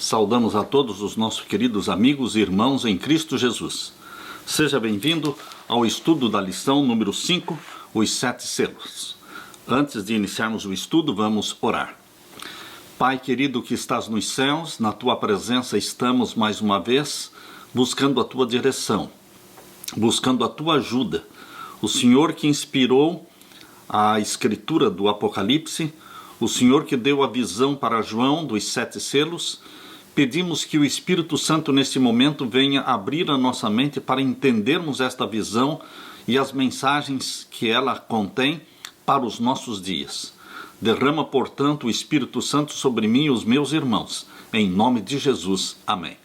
Saudamos a todos os nossos queridos amigos e irmãos em Cristo Jesus. Seja bem-vindo ao estudo da lição número 5, os 7 selos. Antes de iniciarmos o estudo, vamos orar. Pai querido que estás nos céus, na Tua presença estamos mais uma vez, buscando a Tua direção, buscando a Tua ajuda. O Senhor que inspirou a escritura do Apocalipse, o Senhor que deu a visão para João dos 7 selos, pedimos que o Espírito Santo neste momento venha abrir a nossa mente para entendermos esta visão e as mensagens que ela contém para os nossos dias. Derrama, portanto, o Espírito Santo sobre mim e os meus irmãos. Em nome de Jesus. Amém.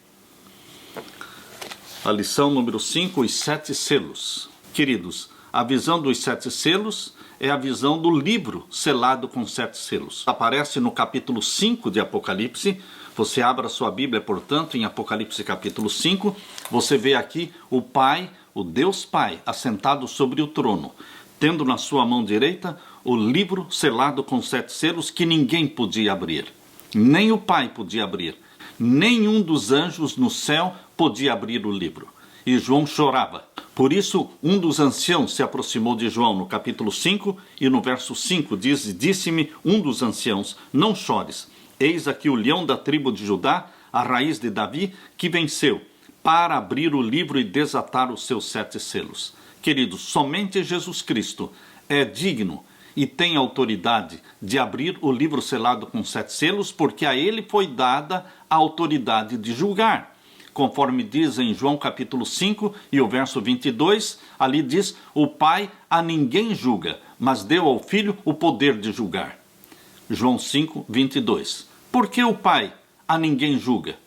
A lição número 5, os 7 selos. Queridos, a visão dos 7 selos é a visão do livro selado com 7 selos. Aparece no capítulo 5 de Apocalipse. Você abra sua Bíblia, portanto, em Apocalipse capítulo 5. Você vê aqui o Pai, o Deus Pai, assentado sobre o trono, tendo na sua mão direita o livro selado com 7 selos que ninguém podia abrir. Nem o Pai podia abrir. Nenhum dos anjos no céu podia abrir o livro. E João chorava. Por isso, um dos anciãos se aproximou de João no capítulo 5 e no verso 5 disse-me um dos anciãos: não chores, eis aqui o leão da tribo de Judá, a raiz de Davi, que venceu, para abrir o livro e desatar os seus 7 selos. Queridos, somente Jesus Cristo é digno e tem autoridade de abrir o livro selado com 7 selos, porque a ele foi dada a autoridade de julgar. Conforme diz em João capítulo 5 e o verso 22, ali diz: o Pai a ninguém julga, mas deu ao Filho o poder de julgar. João 5, 22. Por que o Pai a ninguém julga?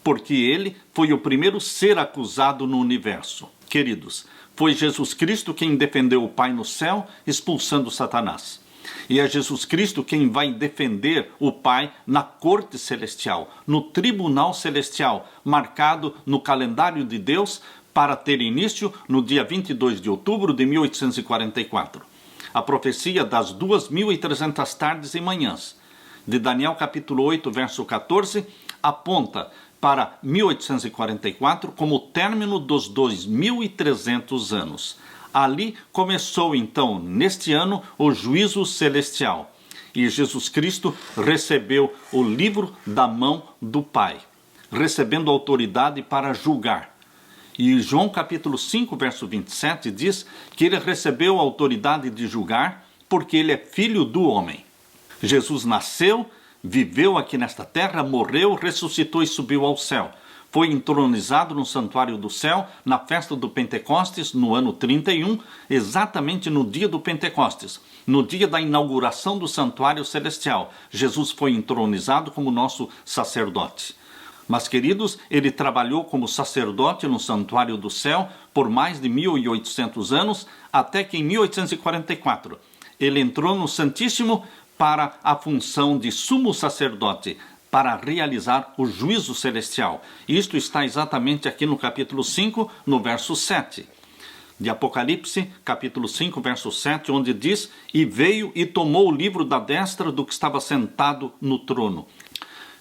Porque ele foi o primeiro ser acusado no universo. Queridos, foi Jesus Cristo quem defendeu o Pai no céu, expulsando Satanás. E é Jesus Cristo quem vai defender o Pai na corte celestial, no tribunal celestial, marcado no calendário de Deus para ter início no dia 22 de outubro de 1844. A profecia das 2.300 tardes e manhãs, de Daniel capítulo 8, verso 14, aponta para 1844 como o término dos 2.300 anos. Ali começou então, neste ano, o juízo celestial. E Jesus Cristo recebeu o livro da mão do Pai, recebendo autoridade para julgar. E João capítulo 5, verso 27 diz que ele recebeu a autoridade de julgar porque ele é filho do homem. Jesus nasceu, viveu aqui nesta terra, morreu, ressuscitou e subiu ao céu. Foi entronizado no santuário do céu, na festa do Pentecostes, no ano 31, exatamente no dia do Pentecostes, no dia da inauguração do santuário celestial. Jesus foi entronizado como nosso sacerdote. Mas, queridos, ele trabalhou como sacerdote no santuário do céu por mais de 1.800 anos, até que em 1844 ele entrou no Santíssimo para a função de sumo sacerdote, para realizar o juízo celestial. Isto está exatamente aqui no capítulo 5, no verso 7. De Apocalipse, capítulo 5, verso 7, onde diz: e veio e tomou o livro da destra do que estava sentado no trono.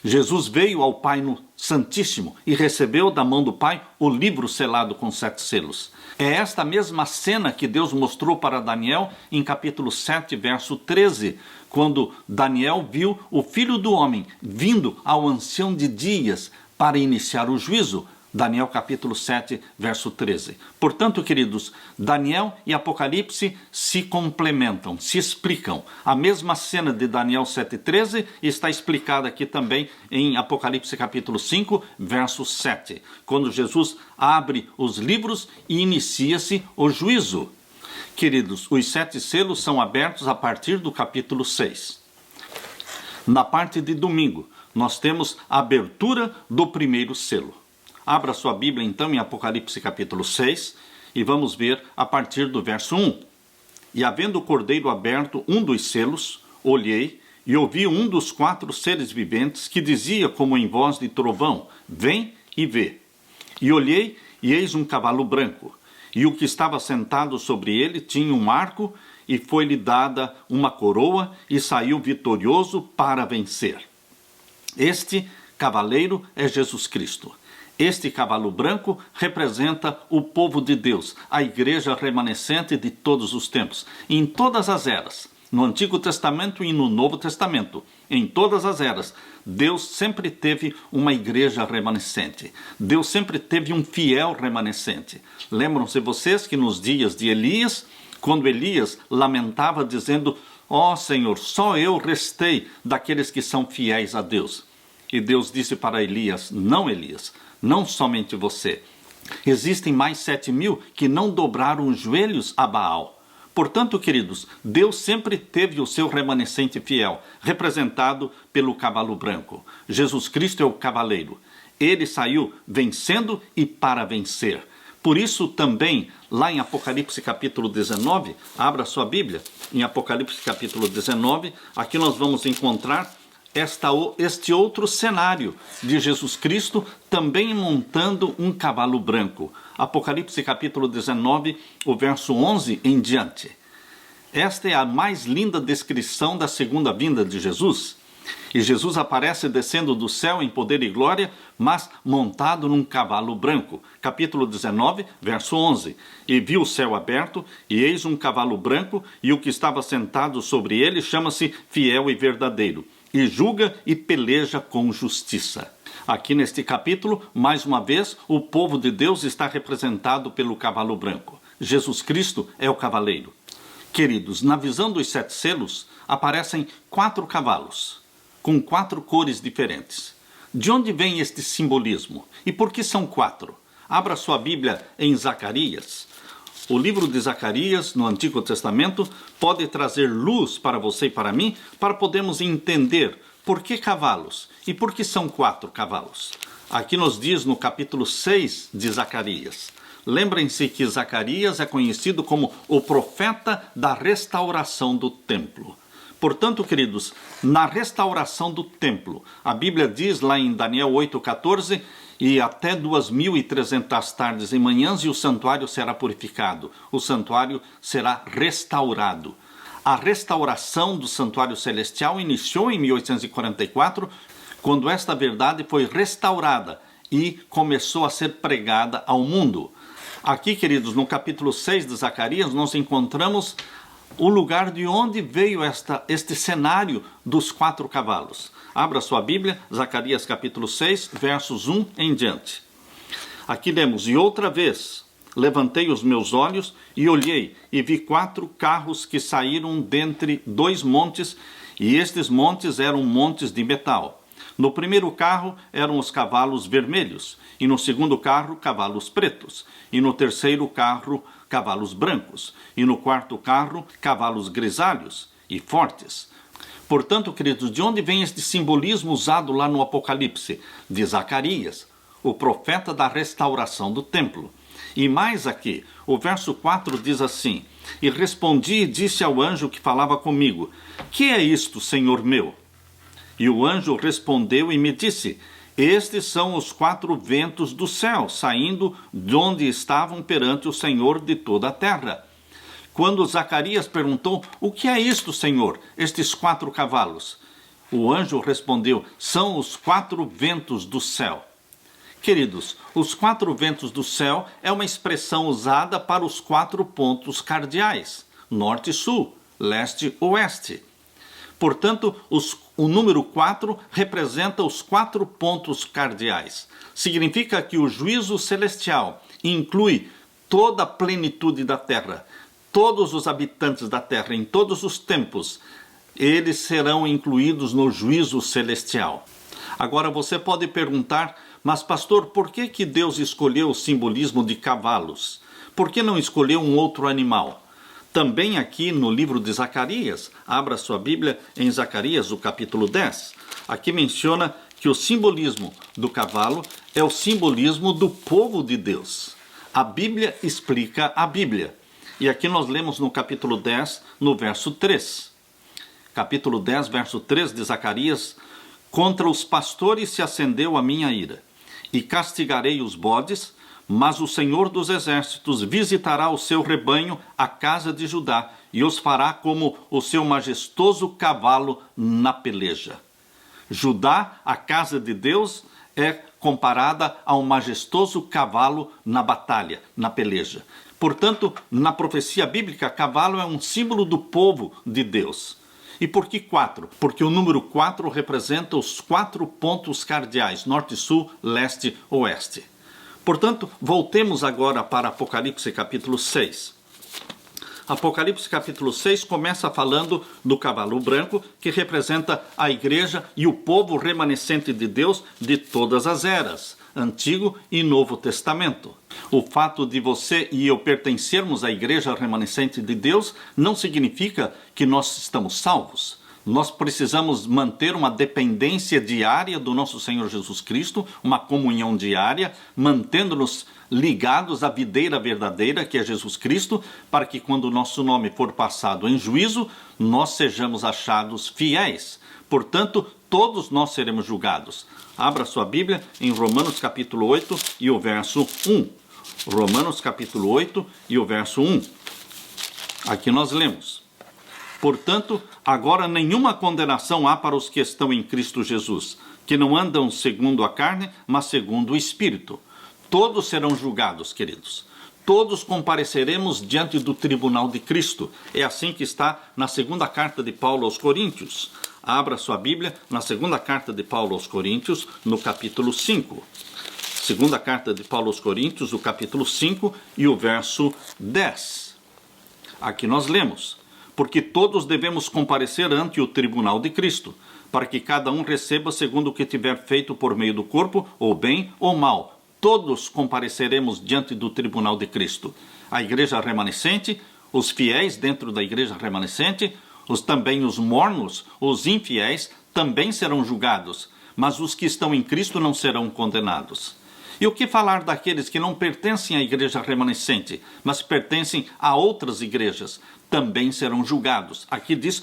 Jesus veio ao Pai no Santíssimo e recebeu da mão do Pai o livro selado com 7 selos. É esta mesma cena que Deus mostrou para Daniel em capítulo 7, verso 13, quando Daniel viu o Filho do Homem vindo ao Ancião de Dias para iniciar o juízo. Daniel capítulo 7, verso 13. Portanto, queridos, Daniel e Apocalipse se complementam, se explicam. A mesma cena de Daniel 7,13 está explicada aqui também em Apocalipse capítulo 5, verso 7, quando Jesus abre os livros e inicia-se o juízo. Queridos, os 7 selos são abertos a partir do capítulo 6. Na parte de domingo, nós temos a abertura do primeiro selo. Abra sua Bíblia então em Apocalipse capítulo 6 e vamos ver a partir do verso 1. E havendo o cordeiro aberto um dos selos, olhei e ouvi um dos 4 seres viventes que dizia como em voz de trovão: vem e vê. E olhei e eis um cavalo branco, e o que estava sentado sobre ele tinha um arco, e foi-lhe dada uma coroa, e saiu vitorioso para vencer. Este cavaleiro é Jesus Cristo. Este cavalo branco representa o povo de Deus, a igreja remanescente de todos os tempos, em todas as eras. No Antigo Testamento e no Novo Testamento, em todas as eras, Deus sempre teve uma igreja remanescente. Deus sempre teve um fiel remanescente. Lembram-se vocês que nos dias de Elias, quando Elias lamentava dizendo: ó Senhor, só eu restei daqueles que são fiéis a Deus. E Deus disse para Elias: não, Elias, não somente você. Existem mais 7.000 que não dobraram os joelhos a Baal. Portanto, queridos, Deus sempre teve o seu remanescente fiel, representado pelo cavalo branco. Jesus Cristo é o cavaleiro. Ele saiu vencendo e para vencer. Por isso também, lá em Apocalipse capítulo 19, abra sua Bíblia, em Apocalipse capítulo 19, aqui nós vamos encontrar este outro cenário de Jesus Cristo também montando um cavalo branco. Apocalipse capítulo 19, o verso 11 em diante. Esta é a mais linda descrição da segunda vinda de Jesus. E Jesus aparece descendo do céu em poder e glória, mas montado num cavalo branco. Capítulo 19, verso 11. E viu o céu aberto, e eis um cavalo branco, e o que estava sentado sobre ele chama-se Fiel e Verdadeiro, e julga e peleja com justiça. Aqui neste capítulo, mais uma vez, o povo de Deus está representado pelo cavalo branco. Jesus Cristo é o cavaleiro. Queridos, na visão dos 7 selos, aparecem 4 cavalos, com 4 cores diferentes. De onde vem este simbolismo? E por que são 4? Abra sua Bíblia em Zacarias. O livro de Zacarias, no Antigo Testamento, pode trazer luz para você e para mim, para podermos entender por que cavalos e por que são 4 cavalos. Aqui nos diz no capítulo 6 de Zacarias. Lembrem-se que Zacarias é conhecido como o profeta da restauração do templo. Portanto, queridos, na restauração do templo, a Bíblia diz lá em Daniel 8,14, e até 2.300 tardes e manhãs e o santuário será purificado, o santuário será restaurado. A restauração do santuário celestial iniciou em 1844, quando esta verdade foi restaurada e começou a ser pregada ao mundo. Aqui, queridos, no capítulo 6 de Zacarias, nós encontramos o lugar de onde veio este cenário dos 4 cavalos. Abra sua Bíblia, Zacarias capítulo 6, versos 1 em diante. Aqui lemos: e outra vez levantei os meus olhos e olhei, e vi 4 carros que saíram dentre 2 montes, e estes montes eram montes de metal. No primeiro carro eram os cavalos vermelhos, e no segundo carro cavalos pretos, e no terceiro carro cavalos brancos, e no quarto carro cavalos grisalhos e fortes. Portanto, queridos, de onde vem este simbolismo usado lá no Apocalipse? De Zacarias, o profeta da restauração do templo. E mais aqui, o verso 4 diz assim: e respondi e disse ao anjo que falava comigo: que é isto, Senhor meu? E o anjo respondeu e me disse: estes são os 4 ventos do céu, saindo de onde estavam perante o Senhor de toda a terra. Quando Zacarias perguntou: o que é isto, Senhor, estes 4 cavalos? O anjo respondeu: são os 4 ventos do céu. Queridos, os 4 ventos do céu é uma expressão usada para os 4 pontos cardeais: norte e sul, leste e oeste. Portanto, o número 4 representa os 4 pontos cardeais. Significa que o juízo celestial inclui toda a plenitude da terra. Todos os habitantes da terra, em todos os tempos, eles serão incluídos no juízo celestial. Agora você pode perguntar: mas pastor, por que Deus escolheu o simbolismo de cavalos? Por que não escolheu um outro animal? Também aqui no livro de Zacarias, abra sua Bíblia em Zacarias, o capítulo 10. Aqui menciona que o simbolismo do cavalo é o simbolismo do povo de Deus. A Bíblia explica a Bíblia. E aqui nós lemos no capítulo 10, no verso 3. Capítulo 10, verso 3 de Zacarias: contra os pastores se acendeu a minha ira, e castigarei os bodes, mas o Senhor dos Exércitos visitará o seu rebanho, a casa de Judá, e os fará como o seu majestoso cavalo na peleja. Judá, a casa de Deus, é comparada a um majestoso cavalo na batalha, na peleja. Portanto, na profecia bíblica, cavalo é um símbolo do povo de Deus. E por que 4? Porque o número 4 representa os 4 pontos cardeais, norte, sul, leste, oeste. Portanto, voltemos agora para Apocalipse capítulo 6. Apocalipse capítulo 6 começa falando do cavalo branco, que representa a igreja e o povo remanescente de Deus de todas as eras, Antigo e Novo Testamento. O fato de você e eu pertencermos à igreja remanescente de Deus não significa que nós estamos salvos. Nós precisamos manter uma dependência diária do nosso Senhor Jesus Cristo, uma comunhão diária, mantendo-nos ligados à videira verdadeira, que é Jesus Cristo, para que quando o nosso nome for passado em juízo, nós sejamos achados fiéis. Portanto, todos nós seremos julgados. Abra sua Bíblia em Romanos capítulo 8 e o verso 1. Romanos capítulo 8 e o verso 1. Aqui nós lemos: portanto, agora nenhuma condenação há para os que estão em Cristo Jesus, que não andam segundo a carne, mas segundo o Espírito. Todos serão julgados, queridos. Todos compareceremos diante do tribunal de Cristo. É assim que está na segunda carta de Paulo aos Coríntios. Abra sua Bíblia na segunda carta de Paulo aos Coríntios, no capítulo 5. Segunda carta de Paulo aos Coríntios, o capítulo 5 e o verso 10. Aqui nós lemos: porque todos devemos comparecer ante o tribunal de Cristo, para que cada um receba segundo o que tiver feito por meio do corpo, ou bem ou mal. Todos compareceremos diante do tribunal de Cristo. A igreja remanescente, os fiéis dentro da igreja remanescente, também os mornos, os infiéis, também serão julgados, mas os que estão em Cristo não serão condenados. E o que falar daqueles que não pertencem à igreja remanescente, mas pertencem a outras igrejas? Também serão julgados. Aqui diz: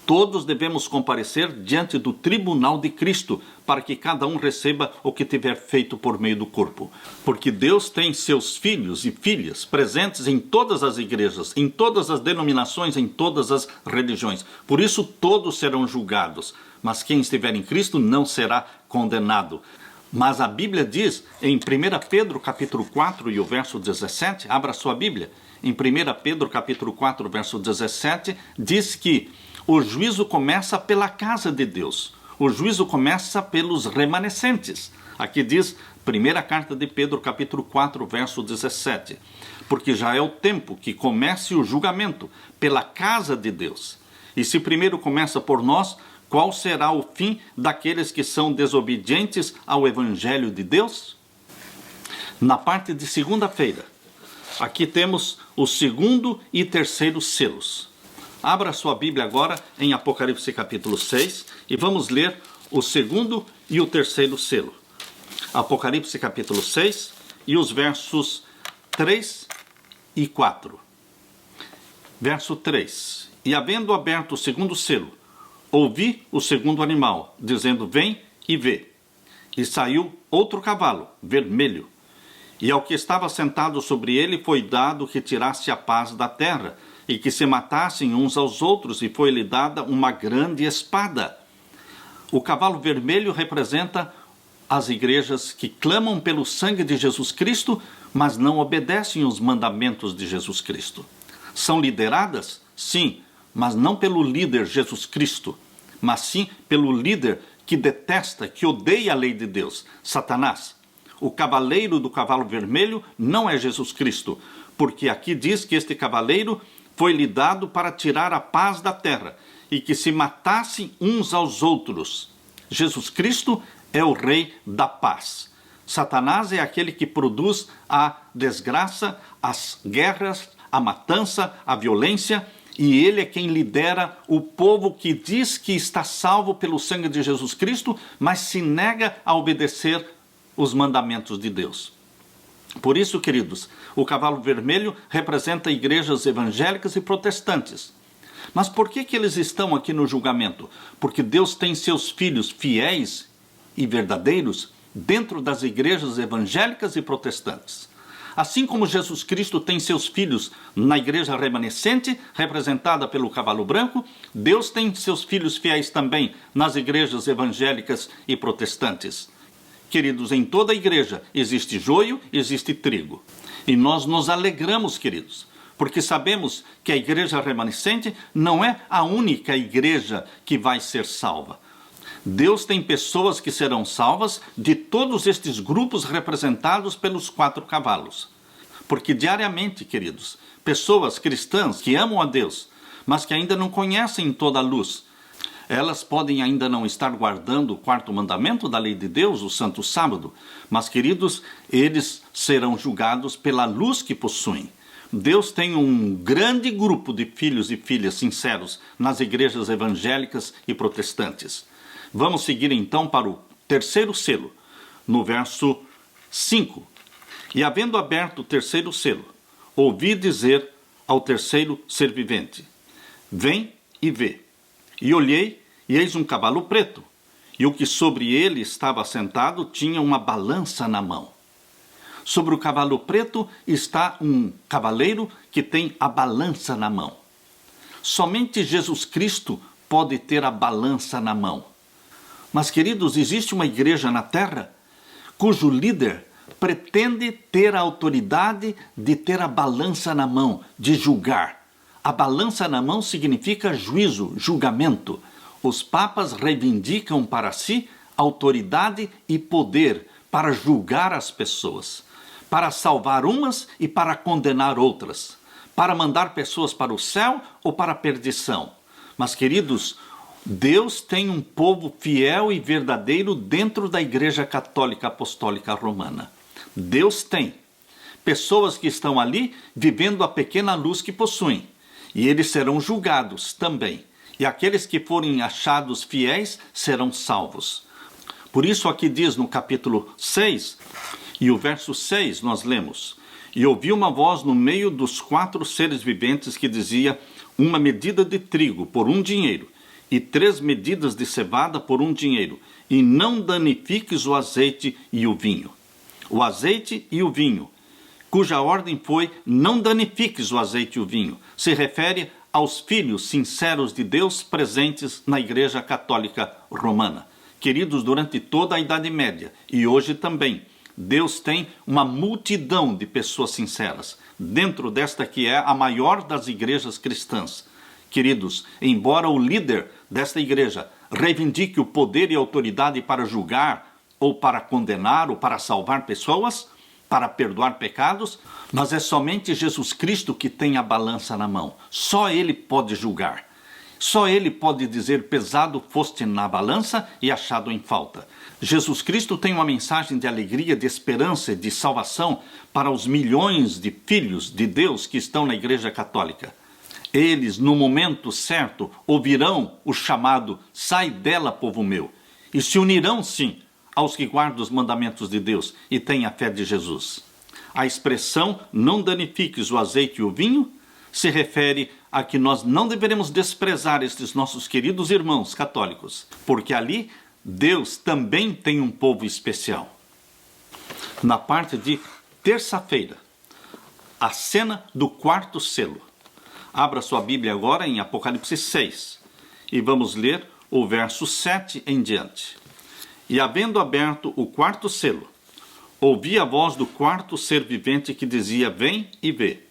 todos devemos comparecer diante do tribunal de Cristo, para que cada um receba o que tiver feito por meio do corpo. Porque Deus tem seus filhos e filhas presentes em todas as igrejas, em todas as denominações, em todas as religiões. Por isso todos serão julgados, mas quem estiver em Cristo não será condenado. Mas a Bíblia diz em 1 Pedro capítulo 4 e o verso 17, abra sua Bíblia, em 1 Pedro capítulo 4, verso 17, diz que o juízo começa pela casa de Deus. O juízo começa pelos remanescentes. Aqui diz, primeira carta de Pedro capítulo 4, verso 17, porque já é o tempo que comece o julgamento pela casa de Deus. E se primeiro começa por nós, qual será o fim daqueles que são desobedientes ao Evangelho de Deus? Na parte de segunda-feira, aqui temos o segundo e terceiro selos. Abra sua Bíblia agora em Apocalipse capítulo 6 e vamos ler o segundo e o terceiro selo. Apocalipse capítulo 6 e os versos 3 e 4. Verso 3. E havendo aberto o segundo selo, ouvi o segundo animal, dizendo: vem e vê. E saiu outro cavalo, vermelho. E ao que estava sentado sobre ele foi dado que tirasse a paz da terra, e que se matassem uns aos outros, e foi-lhe dada uma grande espada. O cavalo vermelho representa as igrejas que clamam pelo sangue de Jesus Cristo, mas não obedecem os mandamentos de Jesus Cristo. São lideradas? Sim, mas não pelo líder Jesus Cristo, mas sim pelo líder que detesta, que odeia a lei de Deus, Satanás. O cavaleiro do cavalo vermelho não é Jesus Cristo, porque aqui diz que este cavaleiro foi-lhe dado para tirar a paz da terra e que se matassem uns aos outros. Jesus Cristo é o rei da paz. Satanás é aquele que produz a desgraça, as guerras, a matança, a violência, e ele é quem lidera o povo que diz que está salvo pelo sangue de Jesus Cristo, mas se nega a obedecer os mandamentos de Deus. Por isso, queridos, o cavalo vermelho representa igrejas evangélicas e protestantes. Mas por que eles estão aqui no julgamento? Porque Deus tem seus filhos fiéis e verdadeiros dentro das igrejas evangélicas e protestantes. Assim como Jesus Cristo tem seus filhos na igreja remanescente, representada pelo cavalo branco, Deus tem seus filhos fiéis também nas igrejas evangélicas e protestantes. Queridos, em toda a igreja existe joio, existe trigo. E nós nos alegramos, queridos, porque sabemos que a igreja remanescente não é a única igreja que vai ser salva. Deus tem pessoas que serão salvas de todos estes grupos representados pelos 4 cavalos. Porque diariamente, queridos, pessoas cristãs que amam a Deus, mas que ainda não conhecem toda a luz, elas podem ainda não estar guardando o 4º mandamento da lei de Deus, o Santo Sábado, mas, queridos, eles serão julgados pela luz que possuem. Deus tem um grande grupo de filhos e filhas sinceros nas igrejas evangélicas e protestantes. Vamos seguir então para o 3º selo, no verso 5. E havendo aberto o 3º selo, ouvi dizer ao 3º ser vivente: vem e vê. E olhei, e eis um cavalo preto, e o que sobre ele estava sentado tinha uma balança na mão. Sobre o cavalo preto está um cavaleiro que tem a balança na mão. Somente Jesus Cristo pode ter a balança na mão. Mas, queridos, existe uma igreja na terra cujo líder pretende ter a autoridade de ter a balança na mão, de julgar. A balança na mão significa juízo, julgamento. Os papas reivindicam para si autoridade e poder para julgar as pessoas, para salvar umas e para condenar outras, para mandar pessoas para o céu ou para a perdição. Mas, queridos, Deus tem um povo fiel e verdadeiro dentro da Igreja Católica Apostólica Romana. Deus tem pessoas que estão ali vivendo a pequena luz que possuem. E eles serão julgados também. E aqueles que forem achados fiéis serão salvos. Por isso aqui diz no capítulo 6, e o verso 6 nós lemos: e ouvi uma voz no meio dos 4 seres viventes que dizia: uma medida de trigo por 1 dinheiro, e 3 medidas de cevada por 1 dinheiro, e não danifiques o azeite e o vinho. O azeite e o vinho, cuja ordem foi: não danifiques o azeite e o vinho, se refere aos filhos sinceros de Deus presentes na Igreja Católica Romana. Queridos, durante toda a Idade Média e hoje também, Deus tem uma multidão de pessoas sinceras, dentro desta que é a maior das igrejas cristãs. Queridos, embora o líder desta igreja reivindique o poder e autoridade para julgar, ou para condenar, ou para salvar pessoas, para perdoar pecados, mas é somente Jesus Cristo que tem a balança na mão. Só Ele pode julgar. Só Ele pode dizer: pesado foste na balança e achado em falta. Jesus Cristo tem uma mensagem de alegria, de esperança e de salvação para os milhões de filhos de Deus que estão na Igreja Católica. Eles, no momento certo, ouvirão o chamado: sai dela, povo meu, e se unirão, sim, aos que guardam os mandamentos de Deus e têm a fé de Jesus. A expressão não danifiques o azeite e o vinho se refere a que nós não deveremos desprezar estes nossos queridos irmãos católicos, porque ali Deus também tem um povo especial. Na parte de terça-feira, a cena do 4º selo. Abra sua Bíblia agora em Apocalipse 6 e vamos ler o verso 7 em diante. E havendo aberto o 4º selo, ouvi a voz do 4º ser vivente que dizia: vem e vê.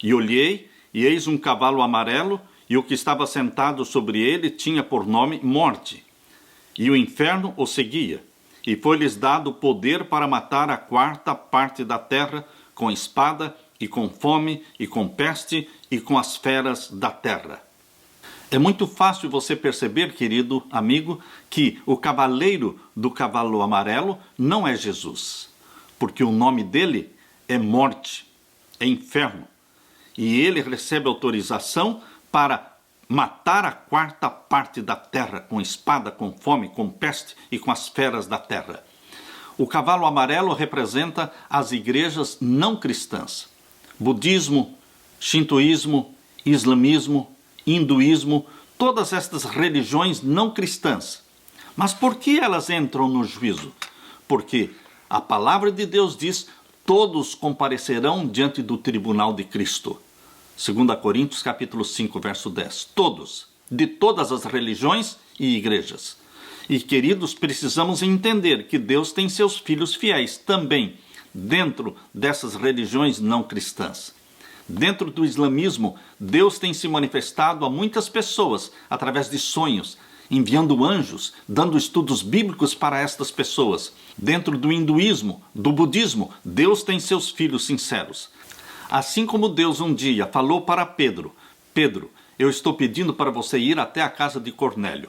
E olhei, e eis um cavalo amarelo, e o que estava sentado sobre ele tinha por nome Morte. E o inferno o seguia, e foi-lhes dado poder para matar a 4ª parte da terra com espada, e com fome, e com peste, e com as feras da terra. É muito fácil você perceber, querido amigo, que o cavaleiro do cavalo amarelo não é Jesus, porque o nome dele é Morte, é inferno. E ele recebe autorização para matar a 4ª parte da terra com espada, com fome, com peste e com as feras da terra. O cavalo amarelo representa as igrejas não cristãs. Budismo, shintoísmo, islamismo, hinduísmo, todas estas religiões não cristãs. Mas por que elas entram no juízo? Porque a palavra de Deus diz: todos comparecerão diante do tribunal de Cristo. 2 Coríntios capítulo 5, verso 10. Todos, de todas as religiões e igrejas. E, queridos, precisamos entender que Deus tem seus filhos fiéis também dentro dessas religiões não cristãs. Dentro do islamismo, Deus tem se manifestado a muitas pessoas através de sonhos, enviando anjos, dando estudos bíblicos para estas pessoas. Dentro do hinduísmo, do budismo, Deus tem seus filhos sinceros. Assim como Deus um dia falou para Pedro: Pedro, eu estou pedindo para você ir até a casa de Cornélio.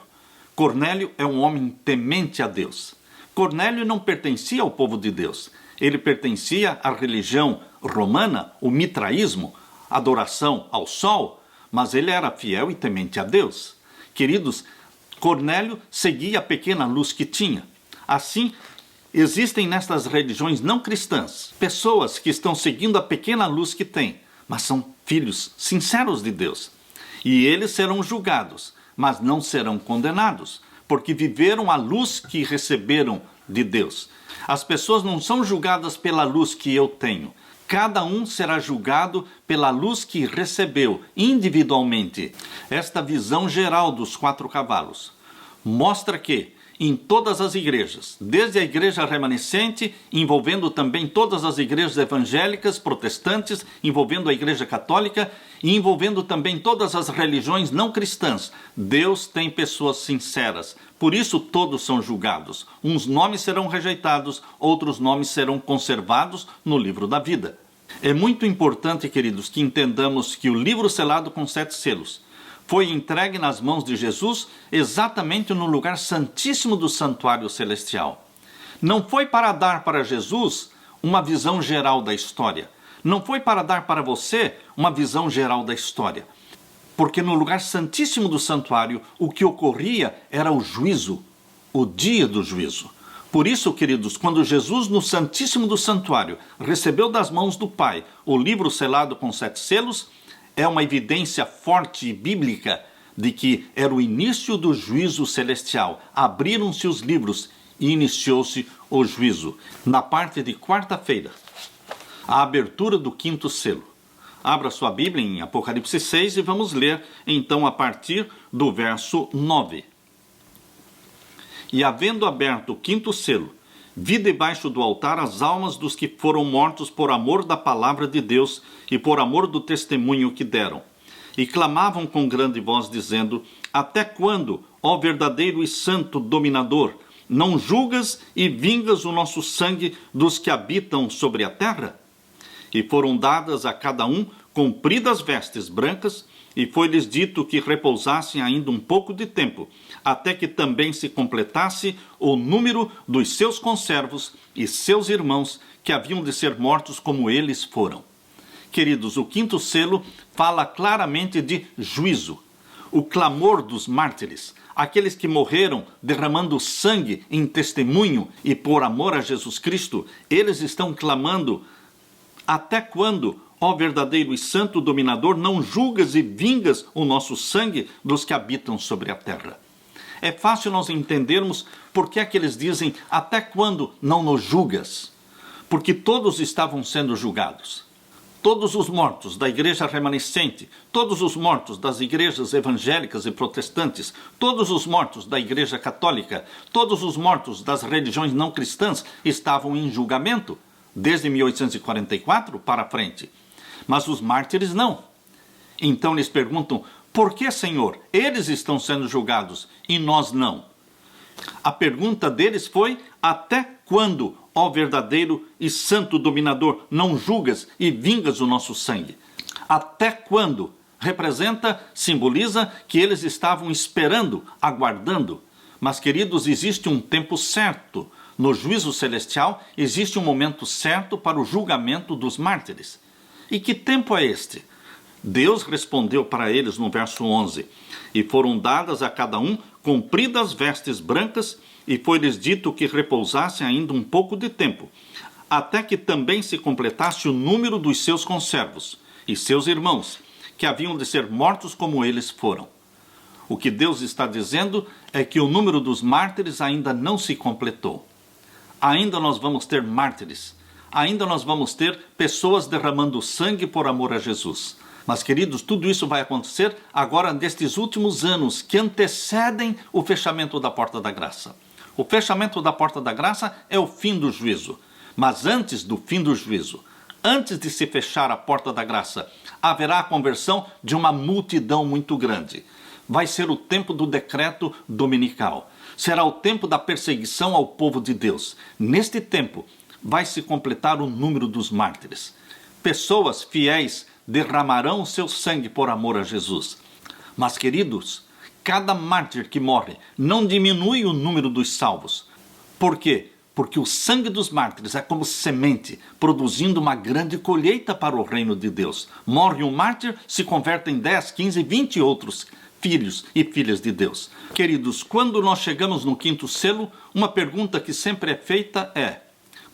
Cornélio é um homem temente a Deus. Cornélio não pertencia ao povo de Deus. Ele pertencia à religião romana, o mitraísmo, adoração ao sol, mas ele era fiel e temente a Deus. Queridos, Cornélio seguia a pequena luz que tinha. Assim, existem nestas religiões não cristãs pessoas que estão seguindo a pequena luz que têm, mas são filhos sinceros de Deus. E eles serão julgados, mas não serão condenados, porque viveram a luz que receberam de Deus. As pessoas não são julgadas pela luz que eu tenho. Cada um será julgado pela luz que recebeu individualmente. Esta visão geral dos 4 cavalos mostra que em todas as igrejas, desde a igreja remanescente, envolvendo também todas as igrejas evangélicas, protestantes, envolvendo a igreja católica e envolvendo também todas as religiões não cristãs, Deus tem pessoas sinceras. Por isso todos são julgados. Uns nomes serão rejeitados, outros nomes serão conservados no livro da vida. É muito importante, queridos, que entendamos que o livro selado com 7 selos foi entregue nas mãos de Jesus exatamente no lugar santíssimo do santuário celestial. Não foi para dar para Jesus uma visão geral da história. Não foi para dar para você uma visão geral da história. Porque no lugar santíssimo do santuário, o que ocorria era o juízo, o dia do juízo. Por isso, queridos, quando Jesus no santíssimo do santuário recebeu das mãos do Pai o livro selado com 7 selos, é uma evidência forte e bíblica de que era o início do juízo celestial. Abriram-se os livros e iniciou-se o juízo. Na parte de quarta-feira, a abertura do 5º selo. Abra sua Bíblia em Apocalipse 6 e vamos ler então a partir do verso 9. E havendo aberto o 5º selo, vi debaixo do altar as almas dos que foram mortos por amor da palavra de Deus e por amor do testemunho que deram. E clamavam com grande voz, dizendo: Até quando, ó verdadeiro e santo dominador, não julgas e vingas o nosso sangue dos que habitam sobre a terra? E foram dadas a cada um compridas vestes brancas, e foi-lhes dito que repousassem ainda um pouco de tempo, até que também se completasse o número dos seus conservos e seus irmãos, que haviam de ser mortos como eles foram. Queridos, o 5º selo fala claramente de juízo. O clamor dos mártires, aqueles que morreram derramando sangue em testemunho e por amor a Jesus Cristo, eles estão clamando: até quando, ó verdadeiro e santo dominador, não julgas e vingas o nosso sangue dos que habitam sobre a terra? É fácil nós entendermos por que é que eles dizem: até quando não nos julgas? Porque todos estavam sendo julgados. Todos os mortos da igreja remanescente, todos os mortos das igrejas evangélicas e protestantes, todos os mortos da igreja católica, todos os mortos das religiões não cristãs estavam em julgamento, desde 1844 para frente. Mas os mártires não. Então eles perguntam: por que, Senhor, eles estão sendo julgados e nós não? A pergunta deles foi: até quando, ó verdadeiro e santo dominador, não julgas e vingas o nosso sangue? Até quando? Representa, simboliza que eles estavam esperando, aguardando. Mas, queridos, existe um tempo certo. No juízo celestial, existe um momento certo para o julgamento dos mártires. E que tempo é este? Deus respondeu para eles no verso 11: E foram dadas a cada um compridas vestes brancas, e foi-lhes dito que repousassem ainda um pouco de tempo, até que também se completasse o número dos seus conservos e seus irmãos, que haviam de ser mortos como eles foram. O que Deus está dizendo é que o número dos mártires ainda não se completou. Ainda nós vamos ter mártires. ainda nós vamos ter pessoas derramando sangue por amor a Jesus. Mas, queridos, tudo isso vai acontecer agora nestes últimos anos que antecedem o fechamento da porta da graça. O fechamento da porta da graça é o fim do juízo. Mas antes do fim do juízo, antes de se fechar a porta da graça, haverá a conversão de uma multidão muito grande. Vai ser o tempo do decreto dominical. Será o tempo da perseguição ao povo de Deus. Neste tempo, vai se completar o número dos mártires. Pessoas fiéis derramarão o seu sangue por amor a Jesus. Mas, queridos, cada mártir que morre não diminui o número dos salvos. Por quê? Porque o sangue dos mártires é como semente, produzindo uma grande colheita para o reino de Deus. Morre um mártir, se convertem 10, 15, 20 outros filhos e filhas de Deus. Queridos, quando nós chegamos no quinto selo, uma pergunta que sempre é feita é: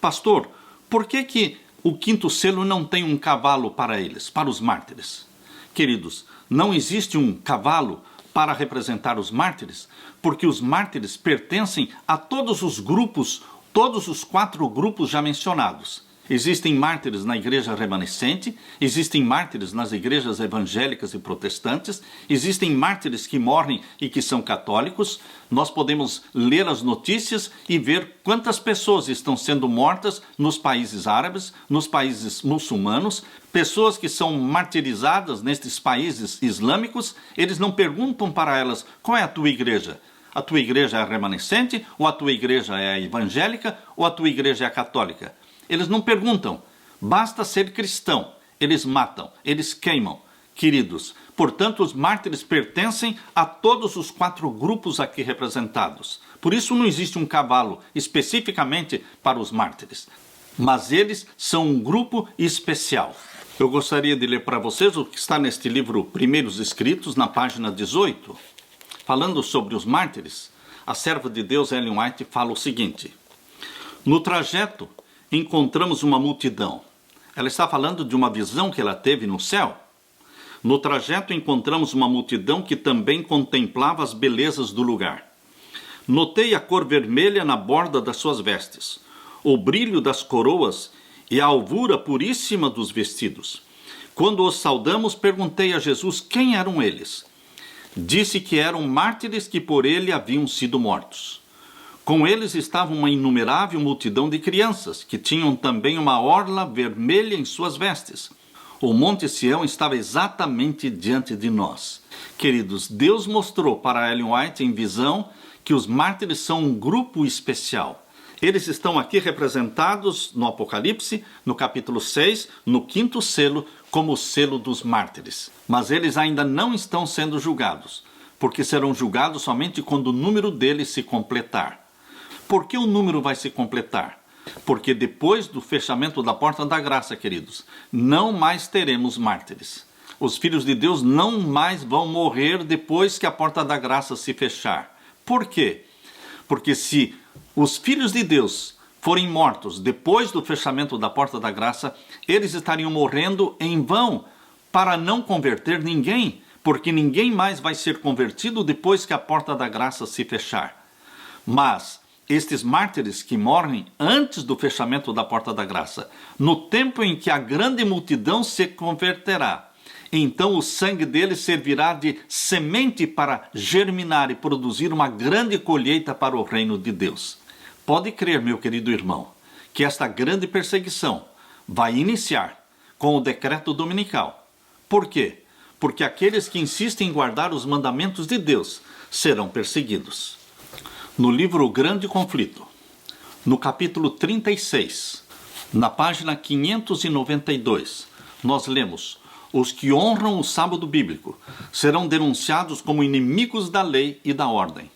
pastor, por que o quinto selo não tem um cavalo para eles, para os mártires? Queridos, não existe um cavalo para representar os mártires, porque os mártires pertencem a todos os grupos, todos os 4 grupos já mencionados. Existem mártires na igreja remanescente, existem mártires nas igrejas evangélicas e protestantes, existem mártires que morrem e que são católicos. Nós podemos ler as notícias e ver quantas pessoas estão sendo mortas nos países árabes, nos países muçulmanos, pessoas que são martirizadas nestes países islâmicos. Eles não perguntam para elas: qual é a tua igreja? A tua igreja é a remanescente, ou a tua igreja é a evangélica, ou a tua igreja é a católica? Eles não perguntam, basta ser cristão. Eles matam, eles queimam. Queridos, portanto, os mártires pertencem a todos os 4 grupos aqui representados. Por isso não existe um cavalo especificamente para os mártires. Mas eles são um grupo especial. Eu gostaria de ler para vocês o que está neste livro Primeiros Escritos, na página 18. Falando sobre os mártires, a serva de Deus, Ellen White, fala o seguinte: no trajeto, encontramos uma multidão. Ela está falando de uma visão que ela teve no céu. No trajeto encontramos uma multidão que também contemplava as belezas do lugar. Notei a cor vermelha na borda das suas vestes, o brilho das coroas e a alvura puríssima dos vestidos. Quando os saudamos, perguntei a Jesus quem eram eles. Disse que eram mártires que por ele haviam sido mortos. Com eles estava uma inumerável multidão de crianças, que tinham também uma orla vermelha em suas vestes. O Monte Sião estava exatamente diante de nós. Queridos, Deus mostrou para Ellen White em visão que os mártires são um grupo especial. Eles estão aqui representados no Apocalipse, no capítulo 6, no 5º selo, como o selo dos mártires. Mas eles ainda não estão sendo julgados, porque serão julgados somente quando o número deles se completar. Por que o número vai se completar? Porque depois do fechamento da porta da graça, queridos, não mais teremos mártires. Os filhos de Deus não mais vão morrer depois que a porta da graça se fechar. Por quê? Porque se os filhos de Deus forem mortos depois do fechamento da porta da graça, eles estariam morrendo em vão para não converter ninguém, porque ninguém mais vai ser convertido depois que a porta da graça se fechar. Mas estes mártires que morrem antes do fechamento da porta da graça, no tempo em que a grande multidão se converterá, então o sangue deles servirá de semente para germinar e produzir uma grande colheita para o reino de Deus. Pode crer, meu querido irmão, que esta grande perseguição vai iniciar com o decreto dominical. Por quê? Porque aqueles que insistem em guardar os mandamentos de Deus serão perseguidos. No livro O Grande Conflito, no capítulo 36, na página 592, nós lemos: os que honram o sábado bíblico serão denunciados como inimigos da lei e da ordem,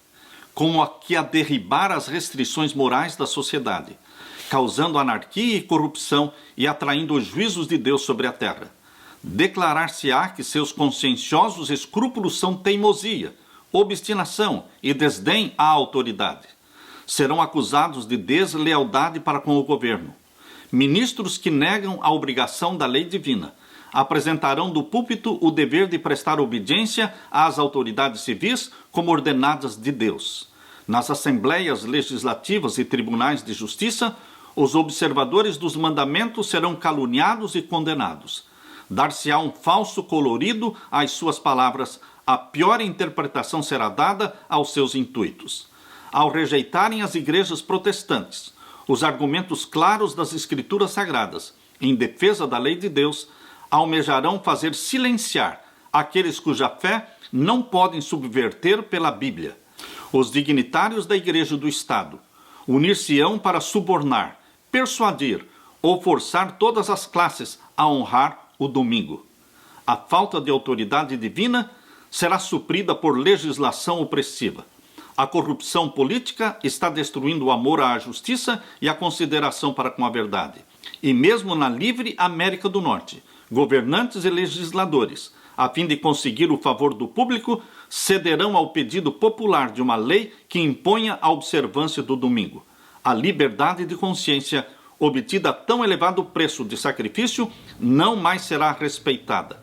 como que a derribar as restrições morais da sociedade, causando anarquia e corrupção e atraindo os juízos de Deus sobre a terra. Declarar-se-á que seus conscienciosos escrúpulos são teimosia, obstinação e desdém à autoridade. Serão acusados de deslealdade para com o governo. Ministros que negam a obrigação da lei divina apresentarão do púlpito o dever de prestar obediência às autoridades civis como ordenadas de Deus. Nas assembleias legislativas e tribunais de justiça, Os observadores dos mandamentos serão caluniados e condenados. Dar-se-á um falso colorido às suas palavras, a pior interpretação será dada aos seus intuitos. Ao rejeitarem as igrejas protestantes os argumentos claros das Escrituras Sagradas em defesa da lei de Deus, almejarão fazer silenciar aqueles cuja fé não podem subverter pela Bíblia. Os dignitários da Igreja e do Estado unir-se-ão para subornar, persuadir ou forçar todas as classes a honrar o domingo. A falta de autoridade divina será suprida por legislação opressiva. A corrupção política está destruindo o amor à justiça e a consideração para com a verdade. E mesmo na livre América do Norte, governantes e legisladores, a fim de conseguir o favor do público, cederão ao pedido popular de uma lei que imponha a observância do domingo. A liberdade de consciência, obtida a tão elevado preço de sacrifício, não mais será respeitada.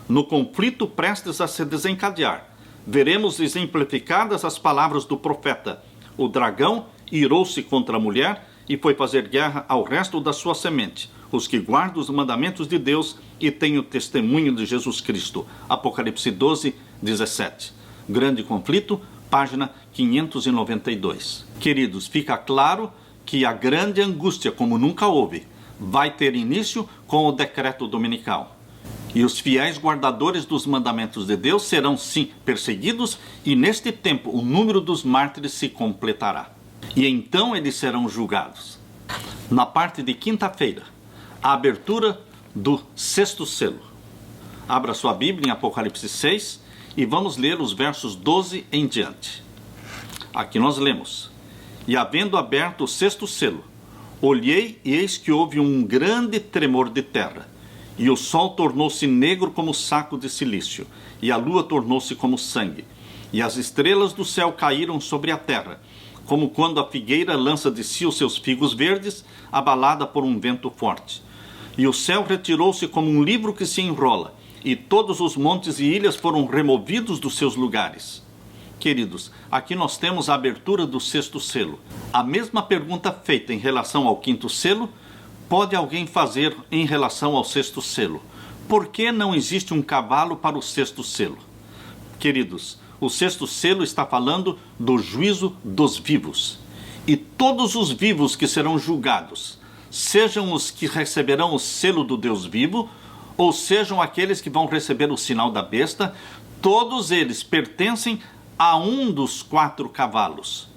No conflito prestes a se desencadear, veremos exemplificadas as palavras do profeta. O dragão irou-se contra a mulher e foi fazer guerra ao resto da sua semente, os que guardam os mandamentos de Deus e têm o testemunho de Jesus Cristo. Apocalipse 12, 17. Grande conflito, página 592. Queridos, fica claro que a grande angústia, como nunca houve, vai ter início com o decreto dominical. E os fiéis guardadores dos mandamentos de Deus serão sim perseguidos, e neste tempo o número dos mártires se completará. E então eles serão julgados. Na parte de quinta-feira, a abertura do sexto selo. Abra sua Bíblia em Apocalipse 6 e vamos ler os versos 12 em diante. Aqui nós lemos: E havendo aberto o sexto selo, olhei e eis que houve um grande tremor de terra. E o sol tornou-se negro como saco de cilício, e a lua tornou-se como sangue. E as estrelas do céu caíram sobre a terra, como quando a figueira lança de si os seus figos verdes, abalada por um vento forte. E o céu retirou-se como um livro que se enrola, e todos os montes e ilhas foram removidos dos seus lugares. Queridos, aqui nós temos a abertura do sexto selo. A mesma pergunta feita em relação ao quinto selo, pode alguém fazer em relação ao sexto selo. Por que não existe um cavalo para o sexto selo? Queridos, o sexto selo está falando do juízo dos vivos. E todos os vivos que serão julgados, sejam os que receberão o selo do Deus vivo, ou sejam aqueles que vão receber o sinal da besta, todos eles pertencem a um dos 4 cavalos.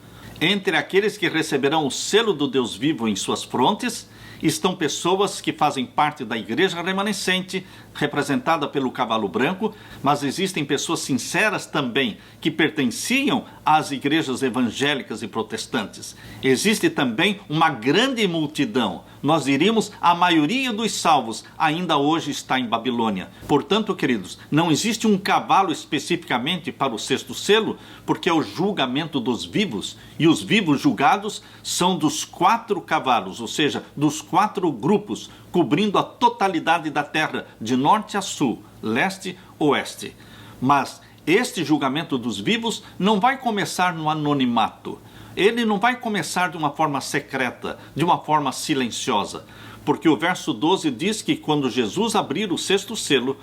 Entre aqueles que receberão o selo do Deus vivo em suas frontes, estão pessoas que fazem parte da igreja remanescente, representada pelo cavalo branco, mas existem pessoas sinceras também, que pertenciam às igrejas evangélicas e protestantes. Existe também uma grande multidão, nós diríamos a maioria dos salvos ainda hoje está em Babilônia. Portanto, queridos, não existe um cavalo especificamente para o sexto selo, porque é o julgamento dos vivos, e os vivos julgados são dos 4 cavalos, ou seja, dos 4 grupos, cobrindo a totalidade da terra, de norte a sul, leste a oeste. Mas este julgamento dos vivos não vai começar no anonimato. Ele não vai começar de uma forma secreta, de uma forma silenciosa. Porque o verso 12 diz que quando Jesus abrir o sexto selo,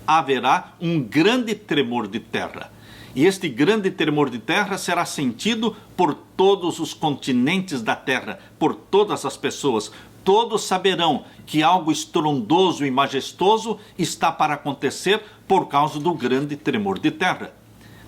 haverá um grande tremor de terra. E este grande tremor de terra será sentido por todos os continentes da terra, por todas as pessoas. Todos saberão que algo estrondoso e majestoso está para acontecer por causa do grande tremor de terra.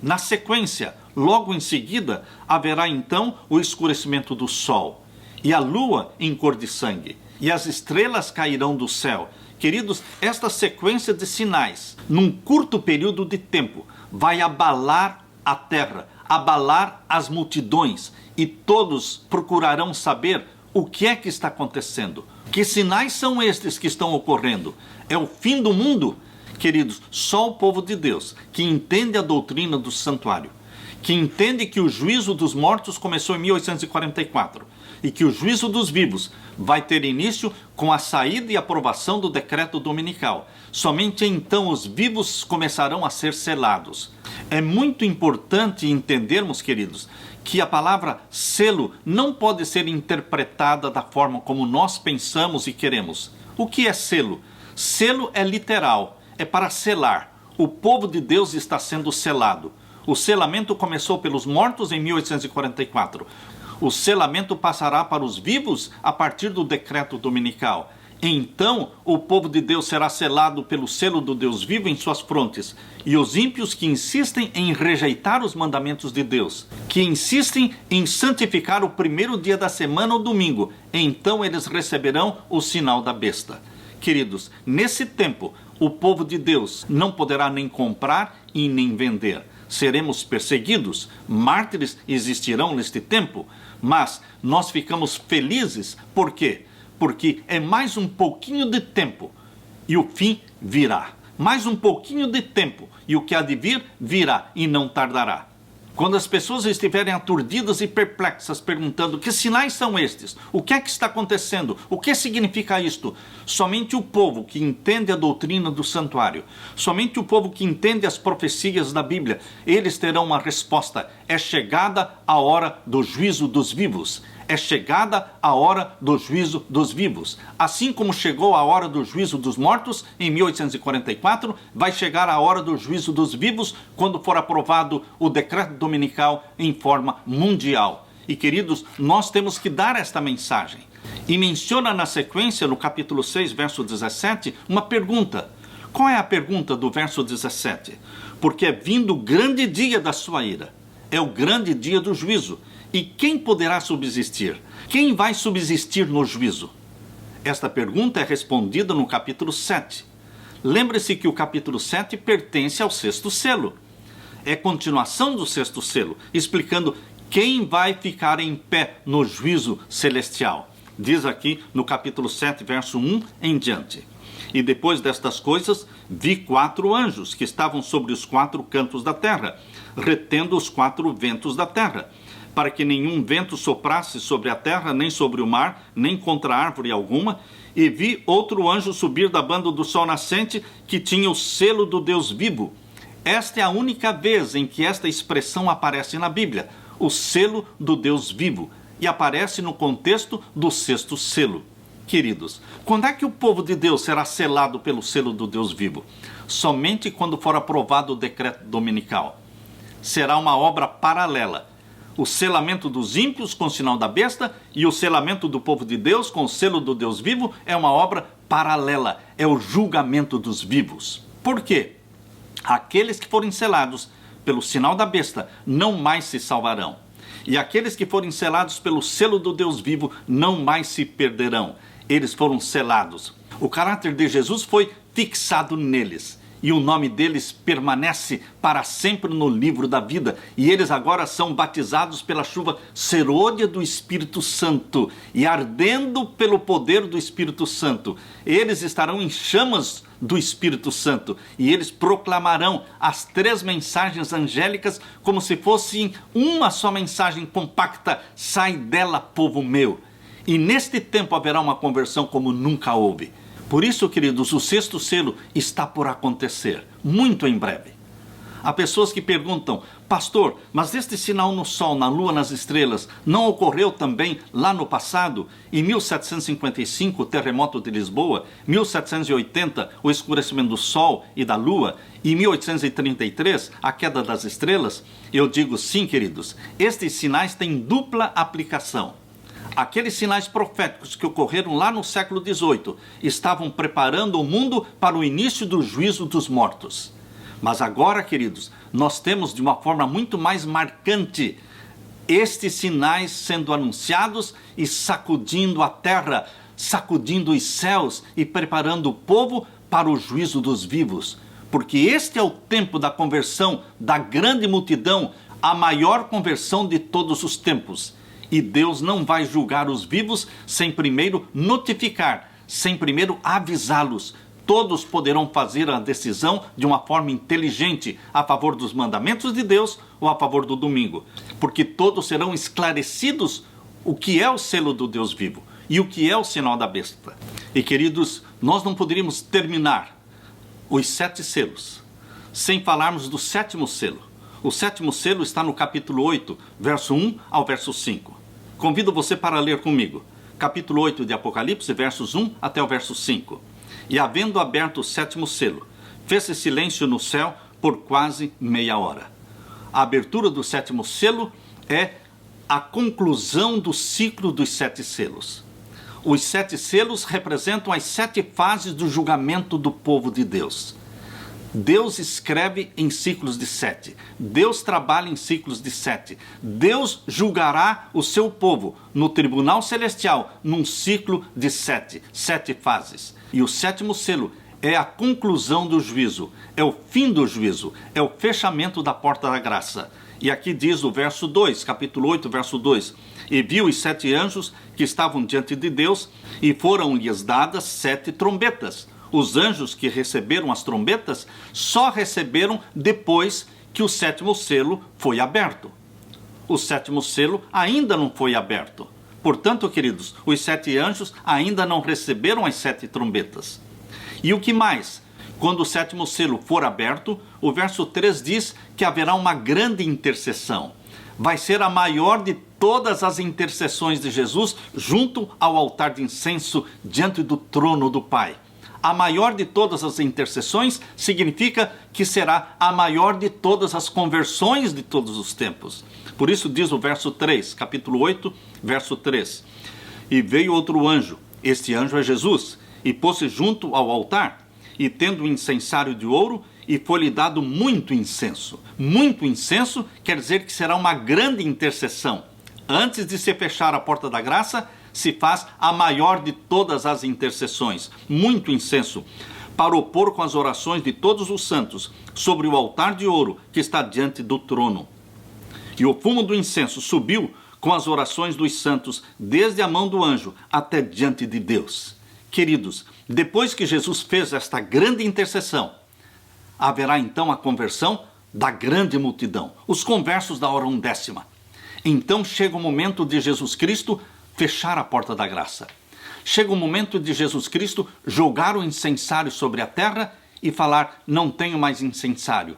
Na sequência, logo em seguida, haverá então o escurecimento do sol, e a lua em cor de sangue, e as estrelas cairão do céu. Queridos, esta sequência de sinais, num curto período de tempo, vai abalar a terra, abalar as multidões, e todos procurarão saber o que é que está acontecendo. Que sinais são estes que estão ocorrendo? É o fim do mundo? Queridos, só o povo de Deus, que entende a doutrina do santuário, que entende que o juízo dos mortos começou em 1844 e que o juízo dos vivos vai ter início com a saída e aprovação do decreto dominical. Somente então os vivos começarão a ser selados. É muito importante entendermos, queridos, que a palavra selo não pode ser interpretada da forma como nós pensamos e queremos. O que é selo? Selo é literal, é para selar. O povo de Deus está sendo selado. O selamento começou pelos mortos em 1844. O selamento passará para os vivos a partir do decreto dominical. Então, o povo de Deus será selado pelo selo do Deus vivo em suas frontes. E os ímpios que insistem em rejeitar os mandamentos de Deus, que insistem em santificar o primeiro dia da semana ou domingo, então eles receberão o sinal da besta. Queridos, nesse tempo, o povo de Deus não poderá nem comprar e nem vender. Seremos perseguidos, mártires existirão neste tempo, mas nós ficamos felizes. Por quê? Porque é mais um pouquinho de tempo e o fim virá. Mais um pouquinho de tempo e o que há de vir virá e não tardará. Quando as pessoas estiverem aturdidas e perplexas, perguntando que sinais são estes, o que é que está acontecendo, o que significa isto, somente o povo que entende a doutrina do santuário, somente o povo que entende as profecias da Bíblia, eles terão uma resposta. É chegada a hora do juízo dos vivos. É chegada a hora do juízo dos vivos. Assim como chegou a hora do juízo dos mortos em 1844, vai chegar a hora do juízo dos vivos quando for aprovado o decreto dominical em forma mundial. E queridos, nós temos que dar esta mensagem. E menciona na sequência, no capítulo 6, verso 17, uma pergunta. Qual é a pergunta do verso 17? Porque é vindo o grande dia da sua ira. É o grande dia do juízo. E quem poderá subsistir? Quem vai subsistir no juízo? Esta pergunta é respondida no capítulo 7. Lembre-se que o capítulo 7 pertence ao sexto selo. É continuação do sexto selo, explicando quem vai ficar em pé no juízo celestial. Diz aqui no capítulo 7, verso 1 em diante. E depois destas coisas, vi 4 anjos que estavam sobre os 4 cantos da terra, retendo os 4 ventos da terra, para que nenhum vento soprasse sobre a terra, nem sobre o mar, nem contra árvore alguma. E vi outro anjo subir da banda do sol nascente, que tinha o selo do Deus vivo. Esta é a única vez em que esta expressão aparece na Bíblia, o selo do Deus vivo, e aparece no contexto do sexto selo. Queridos, quando é que o povo de Deus será selado pelo selo do Deus vivo? Somente quando for aprovado o decreto dominical. Será uma obra paralela. O selamento dos ímpios com o sinal da besta e o selamento do povo de Deus com o selo do Deus vivo é uma obra paralela, é o julgamento dos vivos. Por quê? Aqueles que forem selados pelo sinal da besta não mais se salvarão. E aqueles que forem selados pelo selo do Deus vivo não mais se perderão. Eles foram selados. O caráter de Jesus foi fixado neles. E o nome deles permanece para sempre no livro da vida. E eles agora são batizados pela chuva serôdia do Espírito Santo. E ardendo pelo poder do Espírito Santo, eles estarão em chamas do Espírito Santo. E eles proclamarão as 3 mensagens angélicas como se fossem uma só mensagem compacta. Sai dela, povo meu. E neste tempo haverá uma conversão como nunca houve. Por isso, queridos, o sexto selo está por acontecer, muito em breve. Há pessoas que perguntam, pastor, mas este sinal no sol, na lua, nas estrelas, não ocorreu também lá no passado? Em 1755, o terremoto de Lisboa, 1780, o escurecimento do sol e da lua, e 1833, a queda das estrelas? Eu digo sim, queridos, estes sinais têm dupla aplicação. Aqueles sinais proféticos que ocorreram lá no século XVIII estavam preparando o mundo para o início do juízo dos mortos. Mas agora, queridos, nós temos de uma forma muito mais marcante estes sinais sendo anunciados e sacudindo a terra, sacudindo os céus e preparando o povo para o juízo dos vivos. Porque este é o tempo da conversão da grande multidão, a maior conversão de todos os tempos. E Deus não vai julgar os vivos sem primeiro notificar, sem primeiro avisá-los. Todos poderão fazer a decisão de uma forma inteligente a favor dos mandamentos de Deus ou a favor do domingo. Porque todos serão esclarecidos o que é o selo do Deus vivo e o que é o sinal da besta. E queridos, nós não poderíamos terminar os 7 selos sem falarmos do 7º selo. O sétimo selo está no capítulo 8, verso 1 ao verso 5. Convido você para ler comigo. Capítulo 8 de Apocalipse, versos 1 até o verso 5. E havendo aberto o sétimo selo, fez-se silêncio no céu por quase meia hora. A abertura do sétimo selo é a conclusão do ciclo dos 7 selos. Os 7 selos representam as 7 fases do julgamento do povo de Deus. Deus escreve em ciclos de 7. Deus trabalha em ciclos de 7. Deus julgará o seu povo no tribunal celestial num ciclo de 7. 7 fases. E o sétimo selo é a conclusão do juízo, é o fim do juízo, é o fechamento da porta da graça. E aqui diz o verso 2, capítulo 8, verso 2. E viu os 7 anjos que estavam diante de Deus, e foram-lhes dadas 7 trombetas. Os anjos que receberam as trombetas só receberam depois que o sétimo selo foi aberto. O sétimo selo ainda não foi aberto. Portanto, queridos, os 7 anjos ainda não receberam as 7 trombetas. E o que mais? Quando o sétimo selo for aberto, o verso 3 diz que haverá uma grande intercessão. Vai ser a maior de todas as intercessões de Jesus junto ao altar de incenso diante do trono do Pai. A maior de todas as intercessões significa que será a maior de todas as conversões de todos os tempos. Por isso diz o verso 3, capítulo 8, verso 3. E veio outro anjo, este anjo é Jesus, e pôs-se junto ao altar, e tendo um incensário de ouro, e foi-lhe dado muito incenso. Muito incenso quer dizer que será uma grande intercessão. Antes de se fechar a porta da graça, se faz a maior de todas as intercessões. Muito incenso, para opor com as orações de todos os santos, sobre o altar de ouro que está diante do trono. E o fumo do incenso subiu com as orações dos santos, desde a mão do anjo até diante de Deus. Queridos, depois que Jesus fez esta grande intercessão, haverá então a conversão da grande multidão, os conversos da hora undécima. Então chega o momento de Jesus Cristo fechar a porta da graça. Chega o momento de Jesus Cristo jogar o incensário sobre a terra e falar, não tenho mais incensário.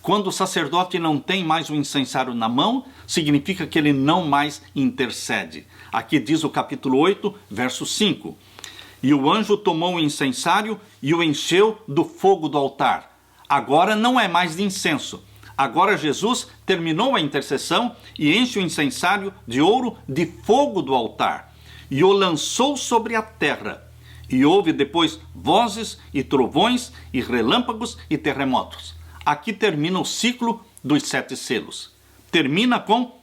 Quando o sacerdote não tem mais o incensário na mão, significa que ele não mais intercede. Aqui diz o capítulo 8, verso 5. E o anjo tomou o incensário e o encheu do fogo do altar. Agora não é mais de incenso. Agora Jesus terminou a intercessão e enche o incensário de ouro de fogo do altar. E o lançou sobre a terra. E houve depois vozes e trovões e relâmpagos e terremotos. Aqui termina o ciclo dos 7 selos. Termina com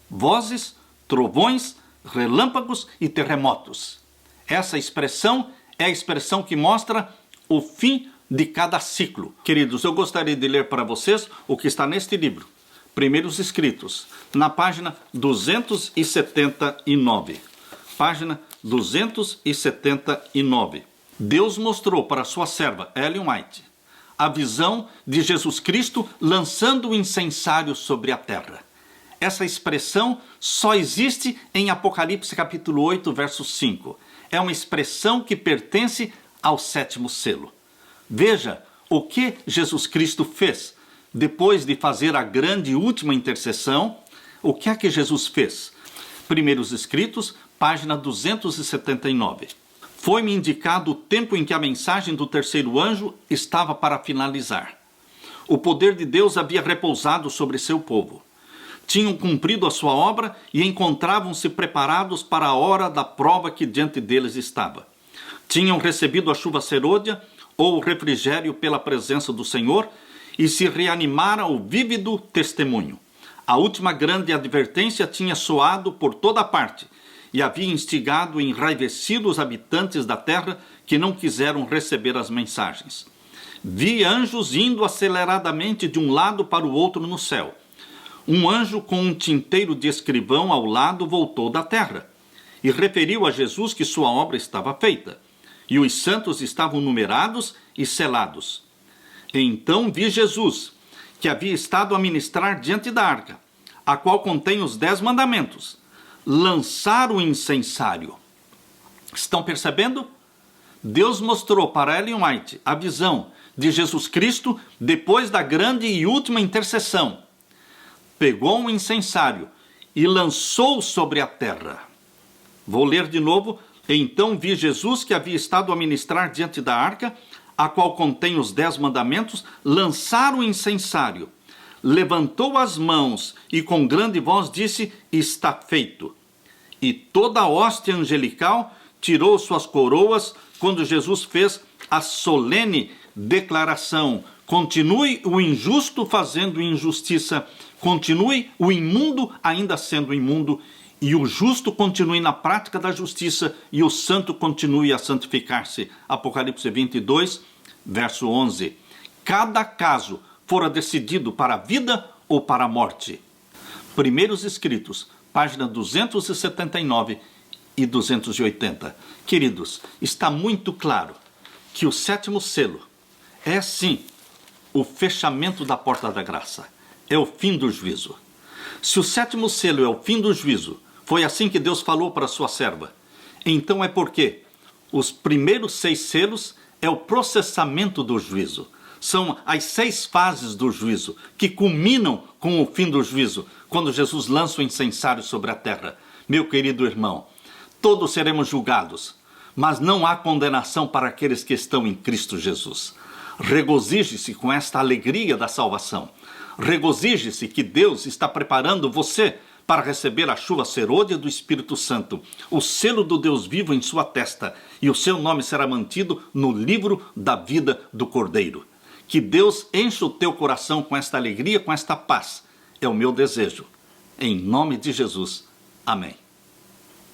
vozes, trovões, relâmpagos e terremotos. Essa expressão é a expressão que mostra o fim de cada ciclo. Queridos, eu gostaria de ler para vocês o que está neste livro, Primeiros Escritos, na página 279. Página 279. Deus mostrou para sua serva, Ellen White, a visão de Jesus Cristo lançando o incensário sobre a terra. Essa expressão só existe em Apocalipse capítulo 8, verso 5. É uma expressão que pertence ao 7º selo. Veja o que Jesus Cristo fez. Depois de fazer a grande e última intercessão, o que é que Jesus fez? Primeiros Escritos, página 279. Foi-me indicado o tempo em que a mensagem do terceiro anjo estava para finalizar. O poder de Deus havia repousado sobre seu povo. Tinham cumprido a sua obra e encontravam-se preparados para a hora da prova que diante deles estava. Tinham recebido a chuva serôdia ou o refrigério pela presença do Senhor e se reanimara ao vívido testemunho. A última grande advertência tinha soado por toda parte e havia instigado e enraivecido os habitantes da terra que não quiseram receber as mensagens. Vi anjos indo aceleradamente de um lado para o outro no céu. Um anjo com um tinteiro de escrivão ao lado voltou da terra e referiu a Jesus que sua obra estava feita, e os santos estavam numerados e selados. Então vi Jesus, que havia estado a ministrar diante da arca, a qual contém os 10 mandamentos, lançar o incensário. Estão percebendo? Deus mostrou para Ellen White a visão de Jesus Cristo depois da grande e última intercessão. Pegou um incensário e lançou sobre a terra. Vou ler de novo. Então vi Jesus, que havia estado a ministrar diante da arca, a qual contém os 10 mandamentos, lançar o incensário. Levantou as mãos e com grande voz disse: está feito. E toda a hoste angelical tirou suas coroas quando Jesus fez a solene declaração: continue o injusto fazendo injustiça, continue o imundo ainda sendo imundo, e o justo continue na prática da justiça, e o santo continue a santificar-se. Apocalipse 22, verso 11. Cada caso fora decidido para a vida ou para a morte. Primeiros Escritos, página 279 e 280. Queridos, está muito claro que o 7º selo é sim o fechamento da porta da graça. É o fim do juízo. Se o 7º selo é o fim do juízo, foi assim que Deus falou para sua serva, então é porque os primeiros 6 selos é o processamento do juízo. São as 6 fases do juízo que culminam com o fim do juízo, quando Jesus lança o incensário sobre a terra. Meu querido irmão, todos seremos julgados, mas não há condenação para aqueles que estão em Cristo Jesus. Regozije-se com esta alegria da salvação. Regozije-se que Deus está preparando você para receber a chuva serôdia do Espírito Santo, o selo do Deus vivo em sua testa, e o seu nome será mantido no livro da vida do Cordeiro. Que Deus encha o teu coração com esta alegria, com esta paz. É o meu desejo. Em nome de Jesus. Amém.